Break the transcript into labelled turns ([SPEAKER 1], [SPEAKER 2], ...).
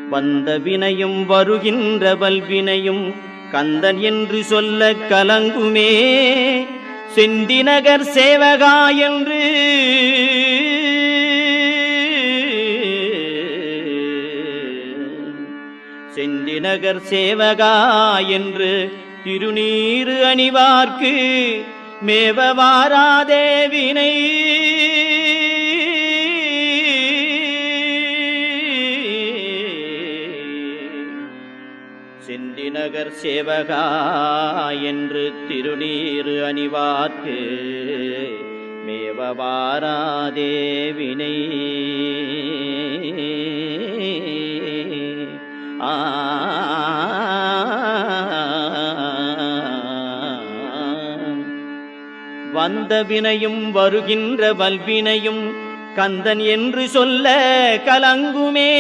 [SPEAKER 1] வந்த வினையும் வருகின்ற வல்வினையும் கந்தன் என்று சொல்ல கலங்குமே. செந்திநகர் சேவகா என்று செந்திநகர் சேவகா என்று திருநீறு அணிவார்க்கு மேவ வாராதே வினை. செந்திநகர் சேவகா என்று திருநீறு அணிவார்க்கு மேவ வாராதே வினை. வந்த வினையும் வருகின்ற வல்வினையும் கந்தன் என்று சொல்ல கலங்குமே.